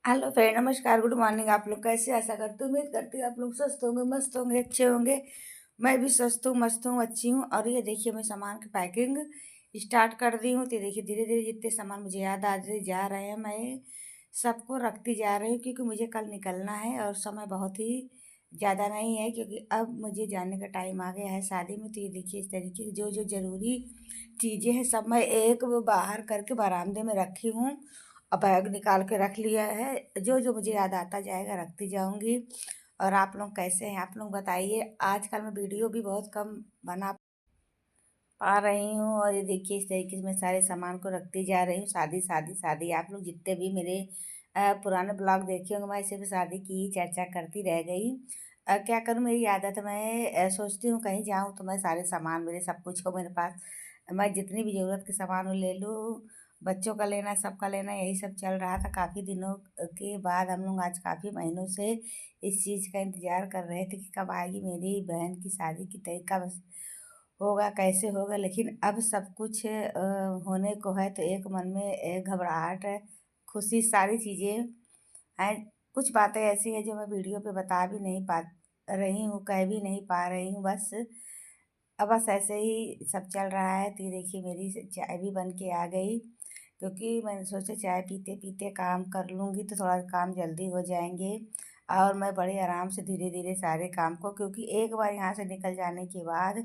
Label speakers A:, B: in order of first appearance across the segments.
A: Hello friend, नमस्कार, good morning. आप लोग कैसे? आशा करती हूँ, उम्मीद करती हूँ आप लोग स्वस्थ होंगे, मस्त होंगे, अच्छे होंगे। मैं भी स्वस्थ हूँ, मस्त हूँ, अच्छी हूँ। और ये देखिए, मैं सामान की पैकिंग स्टार्ट कर दी हूँ। तो देखिए, धीरे धीरे जितने सामान मुझे याद आते जा रहे हैं, मैं सबको रखती जा रही हूँ, क्योंकि मुझे कल निकलना है और समय बहुत ही ज़्यादा नहीं है, क्योंकि अब मुझे जाने का टाइम आ गया है शादी में। तो ये देखिए, इस तरीके से जो जो ज़रूरी चीज़ें हैं सब मैं एक वो बाहर करके बरामदे में रखी हूँ और बैग निकाल के रख लिया है। जो जो मुझे याद आता जाएगा रखती जाऊंगी। और आप लोग कैसे हैं? आप लोग बताइए। आजकल मैं वीडियो भी बहुत कम बना पा रही हूँ। और ये देखिए, इस तरीके से मैं सारे सामान को रखती जा रही हूँ। शादी शादी शादी, आप लोग जितने भी मेरे पुराने ब्लॉग देखे होंगे, मैं सिर्फ शादी की ही चर्चा करती रह गई। क्या करूँ, मेरी आदत है, मैं सोचती हूँ कहीं जाऊँ तो मैं सारे सामान, मेरे सब कुछ हो मेरे पास। मैं जितनी भी ज़रूरत के सामान हो ले लूँ। बच्चों का लेना, सबका लेना, यही सब चल रहा था। काफ़ी दिनों के बाद हम लोग आज काफ़ी महीनों से इस चीज़ का इंतज़ार कर रहे थे कि कब आएगी मेरी बहन की शादी की तारीख, कब होगा, कैसे होगा। लेकिन अब सब कुछ होने को है, तो एक मन में एक घबराहट है, खुशी, सारी चीज़ें हैं। कुछ बातें ऐसी हैं जो मैं वीडियो पे बता भी नहीं पा रही हूँ, कह भी नहीं पा रही हूँ। बस ऐसे ही सब चल रहा है। तो ये देखिए, मेरी चाय भी बन के आ गई, क्योंकि मैंने सोचा चाय पीते पीते काम कर लूँगी तो थोड़ा काम जल्दी हो जाएंगे। और मैं बड़े आराम से धीरे धीरे सारे काम को, क्योंकि एक बार यहाँ से निकल जाने के बाद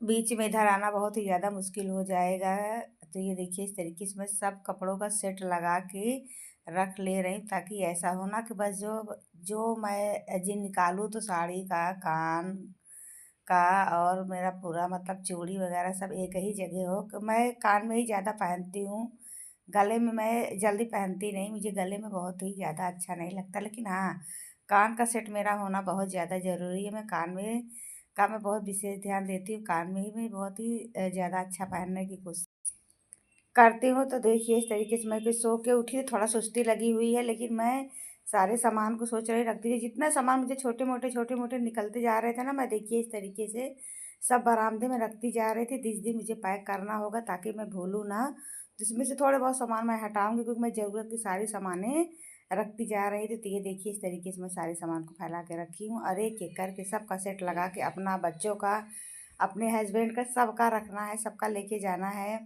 A: बीच में इधर आना बहुत ही ज़्यादा मुश्किल हो जाएगा। तो ये देखिए, इस तरीके से मैं सब कपड़ों का सेट लगा के रख ले रही हूँ, ताकि ऐसा हो ना कि बस जो जो मैं जिन निकालूँ तो साड़ी का, कान का और मेरा पूरा मतलब चूड़ी वगैरह सब एक ही जगह हो। कि मैं कान में ही ज़्यादा पहनती हूँ, गले में मैं जल्दी पहनती नहीं, मुझे गले में बहुत ही ज़्यादा अच्छा नहीं लगता। लेकिन हाँ, कान का सेट मेरा होना बहुत ज़्यादा ज़रूरी है। मैं कान में का मैं बहुत विशेष ध्यान देती हूँ। कान में ही मैं बहुत ही ज़्यादा अच्छा पहनने की कोशिश करती हूँ। तो देखिए, इस तरीके से मैं फिर सो के उठी तो थोड़ा सुस्ती लगी हुई है, लेकिन मैं सारे सामान को सोच रही रखती थी। जितना सामान मुझे छोटे मोटे निकलते जा रहे थे ना, मैं देखिए इस तरीके से सब बरामदे में रखती जा रही थी। जिस दिन मुझे पैक करना होगा, ताकि मैं भूलूँ ना, तो इसमें से थोड़े बहुत सामान मैं हटाऊँगी, क्योंकि मैं ज़रूरत की सारी सामानें रखती जा रही थी। तो ये देखिए, इस तरीके से मैं सारे सामान को फैला के रखी हूँ, और एक एक करके सबका सेट लगा के, अपना, बच्चों का, अपने हस्बैंड का, सबका रखना है, सबका लेके जाना है।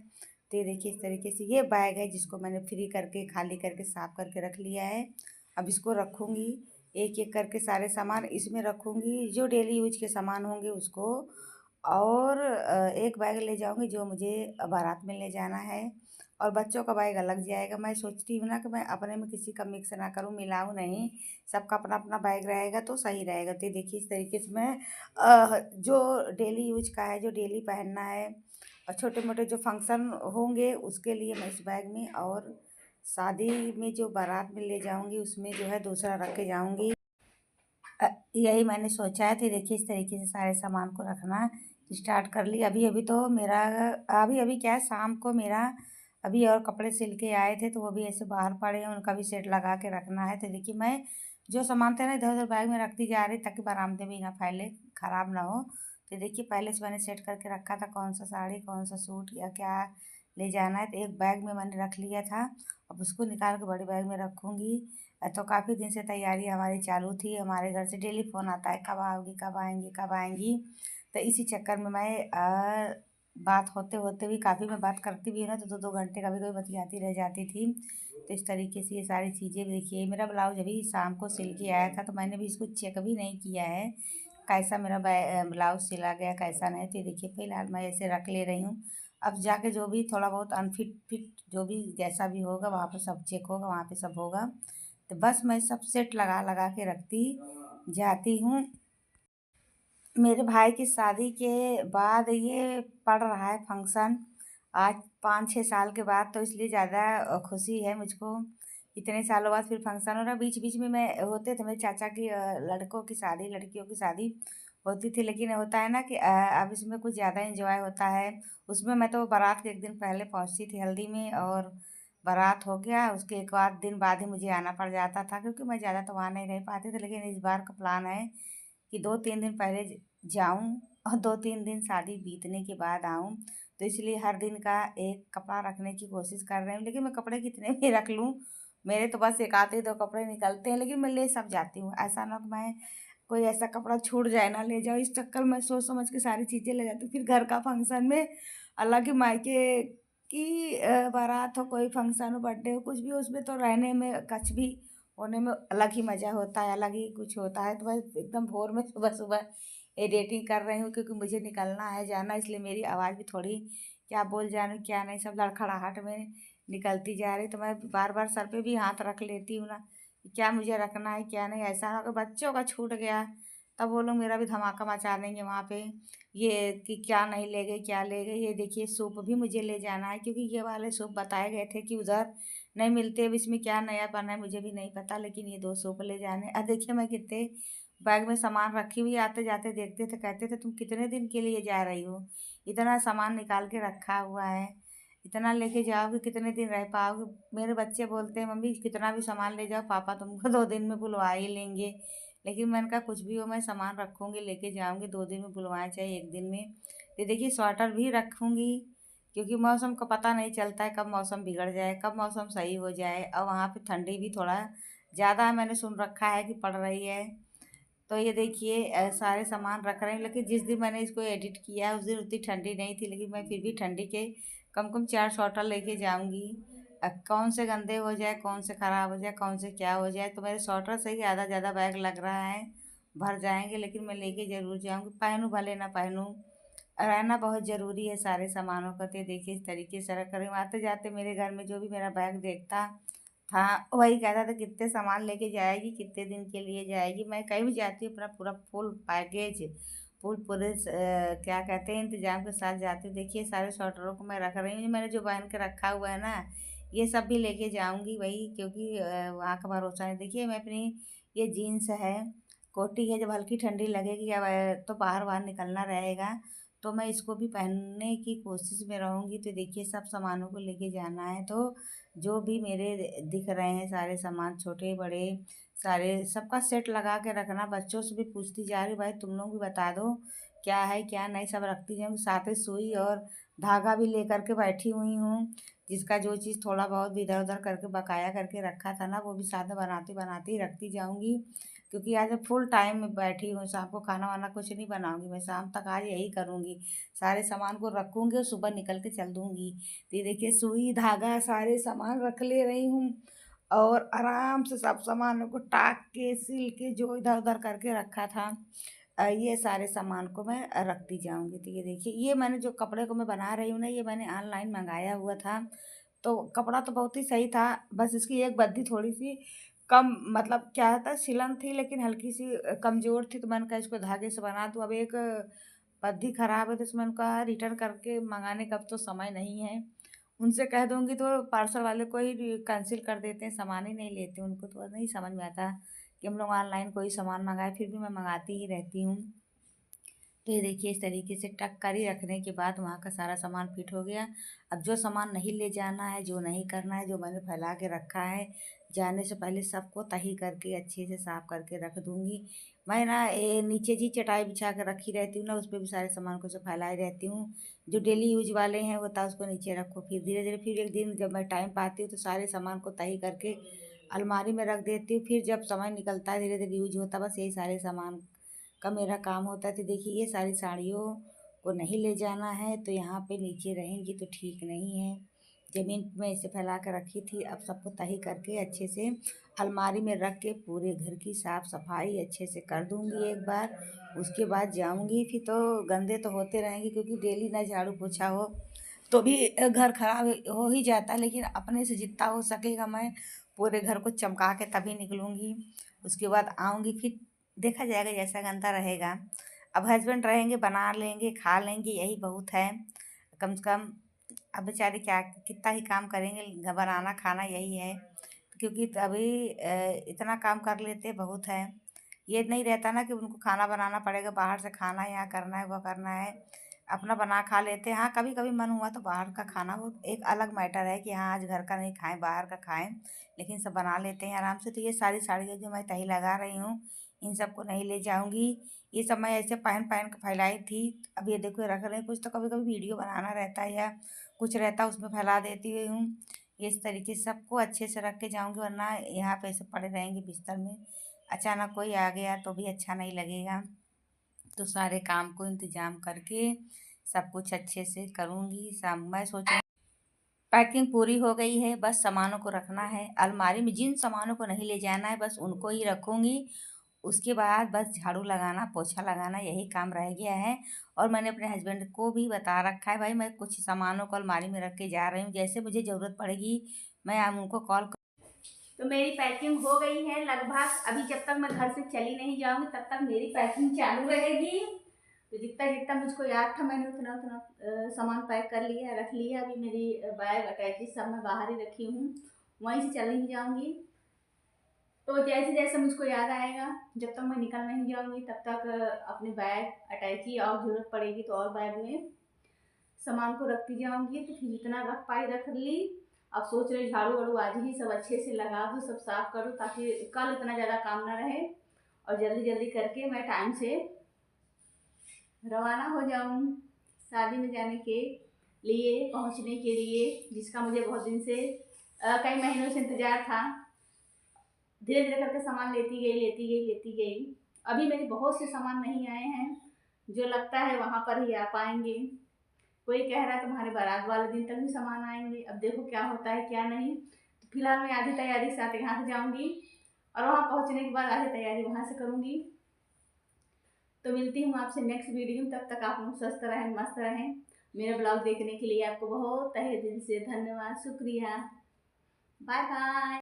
A: तो ये देखिए, इस तरीके से ये बैग है जिसको मैंने फ्री करके, खाली करके, साफ करके रख लिया है। अब इसको रखूँगी, एक एक करके सारे सामान इसमें रखूँगी, जो डेली यूज के सामान होंगे उसको। और एक बैग ले जाऊँगी जो मुझे बारात में ले जाना है, और बच्चों का बैग अलग जाएगा। मैं सोचती हूँ ना कि मैं अपने में किसी का मिक्स ना करूँ, मिलाऊँ नहीं, सबका अपना अपना बैग रहेगा तो सही रहेगा। तो ये देखिए, इस तरीके से मैं जो डेली यूज का है, जो डेली पहनना है, और छोटे मोटे जो फंक्शन होंगे उसके लिए मैं इस बैग में, और शादी में जो बारात में ले जाऊंगी उसमें जो है दूसरा रख के जाऊंगी। यही मैंने सोचा है। तो देखिए, इस तरीके से सारे सामान को रखना स्टार्ट कर ली। अभी अभी तो मेरा, अभी अभी क्या है, शाम को मेरा अभी और कपड़े सिल के आए थे, तो वो भी ऐसे बाहर पड़े हैं, उनका भी सेट लगा के रखना है। तो देखिए, मैं जो सामान थे ना, इधर उधर बैग में रखती जा रही, ताकि बरामदे में ना फैले, ख़राब ना हो। तो देखिए, पहले से मैंने सेट करके रखा था, कौन सा साड़ी, कौन सा सूट, या क्या ले जाना है। तो एक बैग में मैंने रख लिया था, अब उसको निकाल के बड़े बैग में रखूँगी। तो काफ़ी दिन से तैयारी हमारी चालू थी। हमारे घर से डेली फ़ोन आता है, कब आओगी, कब आएंगी, कब आएंगी। तो इसी चक्कर में मैं बात होते होते भी, काफ़ी मैं बात करती भी हूँ ना, तो दो दो घंटे कभी कभी बतियाती रह जाती थी। तो इस तरीके से ये सारी चीज़ें देखिए, मेरा ब्लाउज अभी शाम को सिल के आया था, तो मैंने भी इसको चेक भी नहीं किया है कैसा मेरा ब्लाउज सिला गया, कैसा नहीं। तो ये देखिए, फ़िलहाल मैं ऐसे रख ले रही हूँ। अब जाके जो भी थोड़ा बहुत अनफिट फिट जो भी जैसा भी होगा, वहाँ पे सब चेक होगा, वहाँ पे सब होगा। तो बस मैं सब सेट लगा लगा के रखती जाती हूँ। मेरे भाई की शादी के बाद ये पड़ रहा है फंक्शन, आज 5-6 साल के बाद, तो इसलिए ज़्यादा खुशी है मुझको। इतने सालों बाद फिर फंक्शन हो रहा। बीच बीच में मैं होते थे मेरे चाचा की लड़कों की शादी, लड़कियों की शादी होती थी। लेकिन होता है ना कि अब इसमें कुछ ज़्यादा इंजॉय होता है। उसमें मैं तो बारात के एक दिन पहले पहुंचती थी हल्दी में, और बारात हो गया उसके एक आध दिन बाद ही मुझे आना पड़ जाता था, क्योंकि मैं ज़्यादा तो वहाँ नहीं रह पाती थी। लेकिन इस बार का प्लान है कि 2-3 दिन पहले जाऊँ, और 2-3 दिन शादी बीतने के बाद आऊँ। तो इसलिए हर दिन का एक कपड़ा रखने की कोशिश कर रही हूँ। लेकिन मैं कपड़े कितने भी रख लूँ, मेरे तो बस एक आधे दो कपड़े निकलते हैं, लेकिन मैं ले सब जाती हूँ। ऐसा ना कि मैं कोई ऐसा कपड़ा छूट जाए ना ले जाओ, इस चक्कर में सोच समझ के सारी चीज़ें ले जाती हूँ। फिर घर का फंक्शन में अलग ही मायके की बारात हो, कोई फंक्शन हो, बर्थडे हो, कुछ भी हो, उसमें तो रहने में कुछ भी होने में अलग ही मज़ा होता है, अलग ही कुछ होता है। तो मैं एकदम भोर में सुबह सुबह एडिटिंग कर रही हूँ, क्योंकि मुझे निकलना है, जाना, इसलिए मेरी आवाज़ भी थोड़ी क्या बोल जा रही क्या नहीं सब लड़खड़ाहट में निकलती जा रही। तो मैं बार बार सर पे भी हाथ रख लेती हूँ ना, कि क्या मुझे रखना है क्या नहीं। ऐसा ना कि बच्चों का छूट गया तब वो लोग मेरा भी धमाका मचा देंगे वहाँ पे, ये कि क्या नहीं ले गए क्या ले गए। ये देखिए सूप भी मुझे ले जाना है, क्योंकि ये वाले सूप बताए गए थे कि उधर नहीं मिलते। अब इसमें क्या नयापन है मुझे भी नहीं पता, लेकिन ये 2 सूप ले जाने। देखिए मैं कितने बैग में सामान रखी हुई, आते जाते देखते थे, कहते थे तुम कितने दिन के लिए जा रही हो, इतना सामान निकाल के रखा हुआ है, इतना लेके जाओगे कितने दिन रह पाओगे। मेरे बच्चे बोलते हैं मम्मी कितना भी सामान ले जाओ, पापा तुमको 2 दिन में बुलवा ही लेंगे। लेकिन मैंने कहा कुछ भी हो मैं सामान रखूँगी, लेके जाऊँगी, 2 दिन में बुलवाएं चाहे 1 दिन में। तो देखिए स्वेटर भी रखूँगी, क्योंकि मौसम का पता नहीं चलता है, कब मौसम बिगड़ जाए कब मौसम सही हो जाए। और वहाँ पे ठंडी भी थोड़ा ज़्यादा मैंने सुन रखा है कि पड़ रही है। तो ये देखिए सारे सामान रख रहे हैं, लेकिन जिस दिन मैंने इसको एडिट किया उस दिन उतनी ठंडी नहीं थी, लेकिन मैं फिर भी ठंडी के कम कम 4 स्वेटर लेके जाऊंगी। कौन से गंदे हो जाए, कौन से ख़राब हो जाए, कौन से क्या हो जाए। तो मेरे स्वेटर से ही ज़्यादा ज़्यादा बैग लग रहा है, भर जाएंगे, लेकिन मैं लेके ज़रूर जाऊंगी, पहनूँ भले ना पहनूँ, रहना बहुत ज़रूरी है सारे सामानों का। तो देखिए इस तरीके से रख रही हूँ। आते जाते मेरे घर में जो भी मेरा बैग देखता था वही कहता था कितने सामान लेके जाएगी, कितने दिन के लिए जाएगी। मैं कहीं भी जाती हूँ अपना पूरा फुल पैकेज, फुल पूरे क्या कहते हैं इंतजाम के साथ जाती हूँ। देखिए सारे स्वेटरों को मैं रख रही हूँ, मैंने जो पहन के रखा हुआ है ना ये सब भी लेके जाऊँगी वही, क्योंकि वहाँ का भरोसा नहीं। देखिए मैं अपनी ये जीन्स है, कोटी है, जब हल्की ठंडी लगेगी अब तो बाहर बाहर निकलना रहेगा, तो मैं इसको भी पहनने की कोशिश में रहूँगी। तो देखिए सब सामानों को लेके जाना है, तो जो भी मेरे दिख रहे हैं सारे सामान छोटे बड़े सारे सबका सेट लगा के रखना। बच्चों से भी पूछती जा रही भाई तुम लोग भी बता दो क्या है क्या नहीं, सब रखती जाऊँगी। साथ ही सुई और धागा भी लेकर के बैठी हुई हूँ, जिसका जो चीज़ थोड़ा बहुत भी इधर उधर करके बकाया करके रखा था ना वो भी साथ में बनाती बनाती ही रखती जाऊँगी। क्योंकि आज मैं फुल टाइम में बैठी हूँ, शाम को खाना वाना कुछ नहीं बनाऊँगी, मैं शाम तक आज यही करूँगी, सारे सामान को रखूँगी और सुबह निकल के चल दूँगी। तो ये देखिए सुई धागा सारे सामान रख ले रही हूँ, और आराम से सब सामानों को टाक के सिल के जो इधर उधर करके रखा था ये सारे सामान को मैं रखती जाऊँगी। तो ये देखिए ये मैंने जो कपड़े को मैं बना रही हूँ ना ये मैंने ऑनलाइन मंगाया हुआ था। तो कपड़ा तो बहुत ही सही था, बस इसकी एक बद्दी थोड़ी सी कम, मतलब क्या था सिलन थी लेकिन हल्की सी कमज़ोर थी, तो मैंने कहा इसको धागे से बना दूँ। अब एक पद्दी ख़राब है तो इसमें उनका रिटर्न करके मंगाने का अब तो समय नहीं है। उनसे कह दूँगी तो पार्सल वाले को ही कैंसिल कर देते हैं, सामान ही नहीं लेते। उनको तो नहीं समझ में आता कि हम लोग ऑनलाइन कोई सामान मंगाए, फिर भी मैं मंगाती ही रहती हूँ। तो ये देखिए इस तरीके से टक्करी रखने के बाद वहाँ का सारा सामान फिट हो गया। अब जो सामान नहीं ले जाना है, जो नहीं करना है, जो मैंने फैला के रखा है, जाने से पहले सबको तही करके अच्छे से साफ करके रख दूँगी। मैं ना नीचे जी चटाई बिछा के रखी रहती हूँ ना, उस पे भी सारे सामान को सब फैलाए रहती हूँ। जो डेली यूज वाले हैं होता है उसको नीचे रखो, फिर धीरे धीरे फिर एक दिन जब मैं टाइम पाती हूँ तो सारे सामान को तही करके अलमारी में रख देती हूँ। फिर जब समय निकलता है धीरे धीरे यूज होता है, बस यही सारे सामान का मेरा काम होता है। तो देखिए ये सारी साड़ियों को नहीं ले जाना है तो यहाँ पे नीचे रहेंगी तो ठीक नहीं है। ज़मीन में इसे फैला कर रखी थी, अब सबको तही करके अच्छे से अलमारी में रख के पूरे घर की साफ़ सफाई अच्छे से कर दूँगी एक बार। उसके बाद जाऊँगी, फिर तो गंदे तो होते रहेंगे क्योंकि डेली ना झाड़ू पोछा हो तो भी घर खराब हो ही जाता है। लेकिन अपने से जितना हो सकेगा मैं पूरे घर को चमका के तभी निकलूँगी। उसके बाद आऊँगी, फिर देखा जाएगा जैसा गंदा रहेगा। अब हस्बैंड रहेंगे बना लेंगे खा लेंगे यही बहुत है, कम से कम। अब बेचारे क्या कितना ही काम करेंगे, बनाना खाना यही है। क्योंकि अभी इतना काम कर लेते बहुत है, ये नहीं रहता ना कि उनको खाना बनाना पड़ेगा, बाहर से खाना यहाँ करना है वो करना है, अपना बना खा लेते हैं। हाँ कभी कभी मन हुआ तो बाहर का खाना, वो एक अलग मैटर है कि हाँ आज घर का नहीं खाएं बाहर का खाएं, लेकिन सब बना लेते हैं आराम से। तो ये सारी साड़ियाँ जो मैं तही लगा रही हूँ इन सबको नहीं ले जाऊँगी। ये सब मैं ऐसे पहन पहन के फैलाई थी, अब ये देखो रख रहे हैं। कुछ तो कभी कभी वीडियो बनाना रहता है या कुछ रहता है उसमें फैला देती हूँ। इस तरीके से सबको अच्छे से रख के जाऊँगी, वरना यहाँ पे ऐसे पड़े रहेंगे बिस्तर में, अचानक कोई आ गया तो भी अच्छा नहीं लगेगा। तो सारे काम को इंतज़ाम करके सब कुछ अच्छे से करूँगी। सब मैं सोच रही, पैकिंग पूरी हो गई है, बस सामानों को रखना है अलमारी में। जिन सामानों को नहीं ले जाना है बस उनको ही रखूँगी। उसके बाद बस झाड़ू लगाना, पोछा लगाना, यही काम रह गया है। और मैंने अपने हस्बैंड को भी बता रखा है, भाई मैं कुछ सामानों को अलमारी में रख के जा रही हूँ, जैसे मुझे ज़रूरत पड़ेगी मैं अब उनको कॉल कर। तो मेरी पैकिंग हो गई है लगभग। अभी जब तक मैं घर से चली नहीं जाऊँगी तब तक मेरी पैकिंग चालू रहेगी। तो जितना जितना मुझको याद था मैंने उतना उतना सामान पैक कर लिया, रख लिया। अभी मेरी बैग अटैची सब मैं बाहर ही रखी हूँ, वहीं से चली जाऊँगी। तो जैसे जैसे मुझको याद आएगा, जब तक मैं निकल नहीं जाऊँगी तब तक अपने बैग अटैची, और ज़रूरत पड़ेगी तो और बैग में सामान को रखती जाऊँगी। तो फिर जितना रख पाई रख ली। अब सोच रही झाड़ू वाड़ू आज ही सब अच्छे से लगा दूँ, सब साफ करूँ, ताकि कल इतना ज़्यादा काम ना रहे और जल्दी जल्दी करके मैं टाइम से रवाना हो जाऊँ शादी में जाने के लिए, पहुँचने के लिए, जिसका मुझे बहुत दिन से कई महीनों से इंतज़ार था। धीरे धीरे करके सामान लेती गई। अभी मेरे बहुत से सामान नहीं आए हैं, जो लगता है वहाँ पर ही आ पाएंगे। कोई कह रहा है तुम्हारे बारात वाले दिन तक भी सामान आएंगे, अब देखो क्या होता है क्या नहीं। तो फिलहाल मैं आधी तैयारी के साथ यहाँ से जाऊँगी और वहाँ पहुँचने के बाद आधी तैयारी वहाँ से करूँगी। तो मिलती हूँ आपसे नेक्स्ट वीडियो में। तब तक आप लोग स्वस्थ रहें, मस्त रहें। मेरा ब्लॉग देखने के लिए आपको बहुत तहे दिल से धन्यवाद, शुक्रिया। Bye bye.